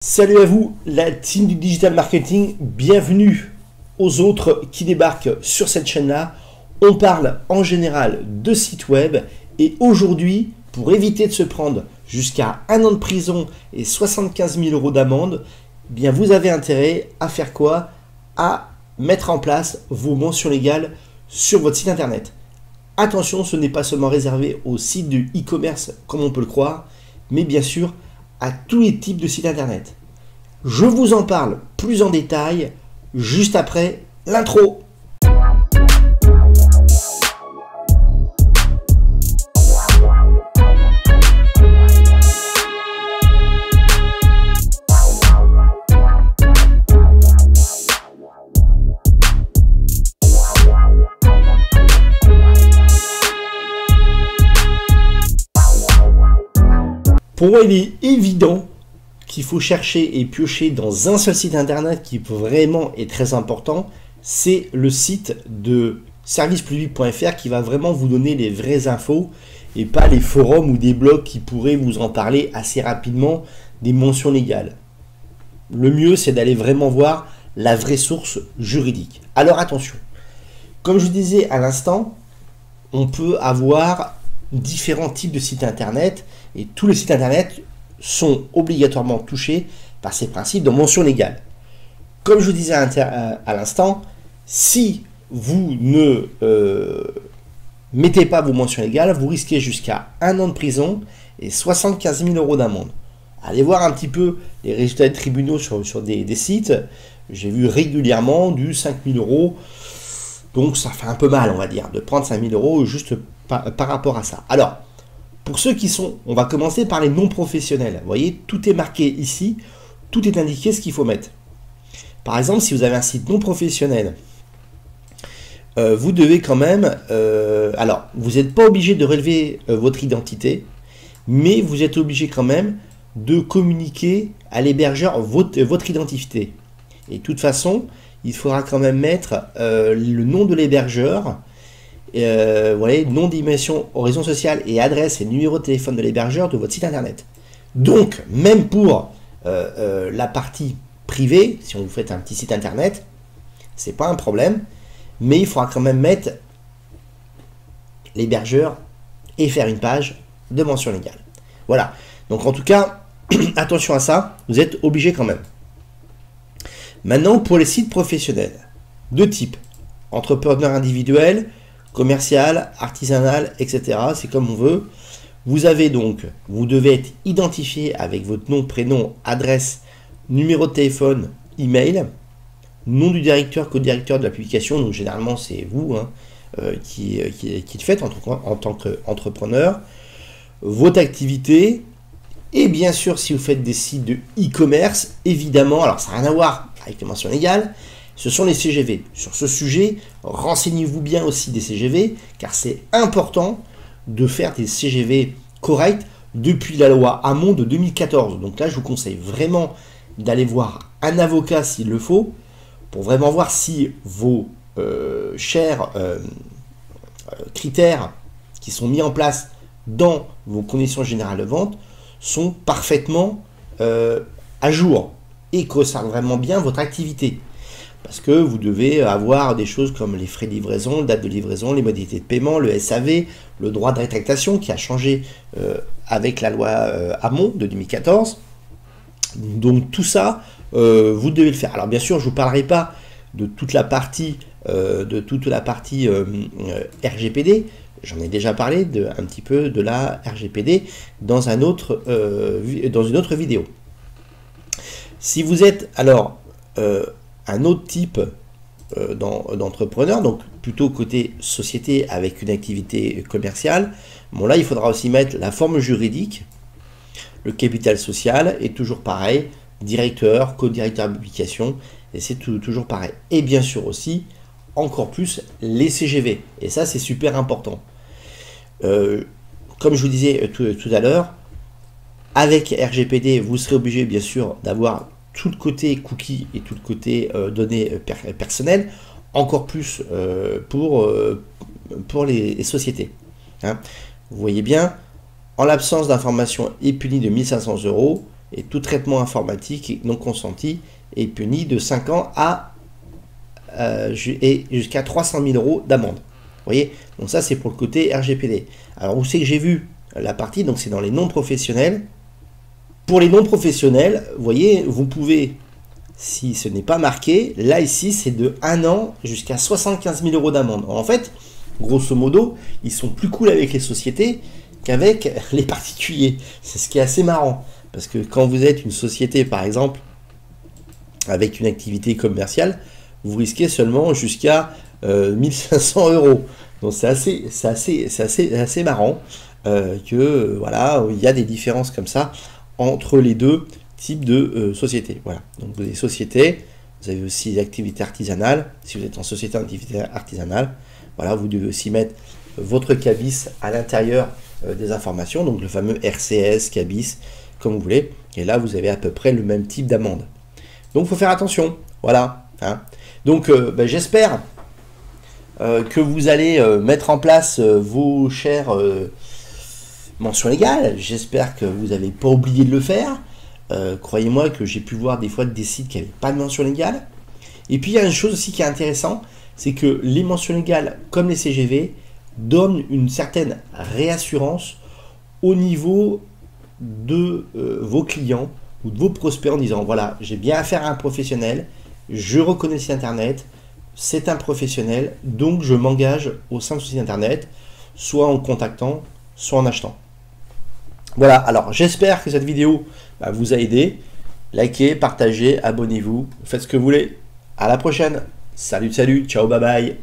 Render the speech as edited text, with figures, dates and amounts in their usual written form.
Salut à vous, la team du digital marketing, bienvenue aux autres qui débarquent sur cette chaîne-là. On parle en général de sites web et aujourd'hui, pour éviter de se prendre jusqu'à 1 an de prison et 75 000 € d'amende, eh bien vous avez intérêt à faire quoi? À mettre en place vos mentions légales sur votre site internet. Attention, ce n'est pas seulement réservé aux sites de e-commerce comme on peut le croire, mais bien sûr à tous les types de sites internet. Je vous en parle plus en détail juste après l'intro. Pour moi, il est évident qu'il faut chercher et piocher dans un seul site internet qui vraiment est très important, c'est le site de servicepublic.fr qui va vraiment vous donner les vraies infos et pas les forums ou des blogs qui pourraient vous en parler assez rapidement des mentions légales. Le mieux, c'est d'aller vraiment voir la vraie source juridique. Alors attention, comme je vous disais à l'instant, on peut avoir différents types de sites internet et tous les sites internet sont obligatoirement touchés par ces principes de mention légale. Comme je vous disais à l'instant, si vous ne mettez pas vos mentions légales, vous risquez jusqu'à 1 an de prison et 75 000 € d'amende. Allez voir un petit peu les résultats des tribunaux sur des sites. J'ai vu régulièrement du 5 000 €. Donc ça fait un peu mal, on va dire, de prendre 5 000 € juste par rapport à ça. Alors, pour ceux qui sont, on va commencer par les non professionnels. Vous voyez, tout est marqué ici, tout est indiqué ce qu'il faut mettre. Par exemple, si vous avez un site non professionnel, vous devez quand même, alors, vous n'êtes pas obligé de relever votre identité, mais vous êtes obligé quand même de communiquer à l'hébergeur votre identité. Et de toute façon, il faudra quand même mettre le nom de l'hébergeur, voyez, nom d'immersion, horizon social et adresse et numéro de téléphone de l'hébergeur de votre site internet. Donc, même pour la partie privée, si on vous fait un petit site internet, c'est pas un problème, mais il faudra quand même mettre l'hébergeur et faire une page de mention légale. Voilà. Donc, en tout cas, attention à ça, vous êtes obligé quand même. Maintenant, pour les sites professionnels, de type entrepreneur individuel, commercial, artisanal, etc. C'est comme on veut. Vous avez donc, vous devez être identifié avec votre nom, prénom, adresse, numéro de téléphone, email, nom du directeur, co-directeur de la publication. Donc généralement c'est vous qui le faites en tant qu'entrepreneur. Votre activité et bien sûr si vous faites des sites de e-commerce, évidemment, alors ça n'a rien à voir avec les mentions légales. Ce sont les CGV. Sur ce sujet, renseignez-vous bien aussi des CGV, car c'est important de faire des CGV corrects depuis la loi Hamon de 2014. Donc là, je vous conseille vraiment d'aller voir un avocat s'il le faut, pour vraiment voir si vos chers critères qui sont mis en place dans vos conditions générales de vente sont parfaitement à jour et concernent vraiment bien votre activité. Parce que vous devez avoir des choses comme les frais de livraison, date de livraison, les modalités de paiement, le SAV, le droit de rétractation qui a changé avec la loi Hamon de 2014. Donc tout ça, vous devez le faire. Alors bien sûr, je ne vous parlerai pas de toute la partie, RGPD. J'en ai déjà parlé un petit peu de la RGPD dans une autre vidéo. Si vous êtes alors un autre type d'entrepreneur, donc plutôt côté société avec une activité commerciale, bon là il faudra aussi mettre la forme juridique, le capital social et toujours pareil, directeur, co-directeur de publication, et c'est toujours pareil. Et bien sûr aussi, encore plus, les CGV, et ça c'est super important. Comme je vous disais tout à l'heure, avec RGPD, vous serez obligé bien sûr d'avoir tout le côté cookies et tout le côté données personnelles, encore plus pour les sociétés. Hein. Vous voyez bien, en l'absence d'informations est puni de 1 500 €, et tout traitement informatique non consenti est puni de 5 ans et jusqu'à 300 000 € d'amende. Vous voyez, donc ça c'est pour le côté RGPD. Alors où c'est que j'ai vu la partie, donc c'est dans les non professionnels. Pour les non professionnels, vous voyez, vous pouvez, si ce n'est pas marqué, là ici c'est de 1 an jusqu'à 75 000 € d'amende. En fait, grosso modo, ils sont plus cool avec les sociétés qu'avec les particuliers. C'est ce qui est assez marrant. Parce que quand vous êtes une société, par exemple, avec une activité commerciale, vous risquez seulement jusqu'à 1500 €. Donc c'est assez marrant que voilà, il y a des différences comme ça entre les deux types de sociétés. Voilà. Donc vous avez des sociétés, vous avez aussi des activités artisanales. Si vous êtes en société d'activité artisanale, voilà, vous devez aussi mettre votre cabis à l'intérieur des informations, donc le fameux RCS, cabis, comme vous voulez. Et là, vous avez à peu près le même type d'amende. Donc, il faut faire attention. Voilà. Hein. Donc, j'espère que vous allez mettre en place vos chères mentions légales. J'espère que vous n'avez pas oublié de le faire. Croyez-moi que j'ai pu voir des fois des sites qui n'avaient pas de mention légale. Et puis, il y a une chose aussi qui est intéressante, c'est que les mentions légales, comme les CGV, donnent une certaine réassurance au niveau de vos clients ou de vos prospects en disant voilà, j'ai bien affaire à un professionnel, je reconnais le site internet, c'est un professionnel, donc je m'engage au sein de ce site internet, soit en contactant, soit en achetant. Voilà, alors j'espère que cette vidéo vous a aidé. Likez, partagez, abonnez-vous, faites ce que vous voulez. À la prochaine. Salut, ciao, bye bye.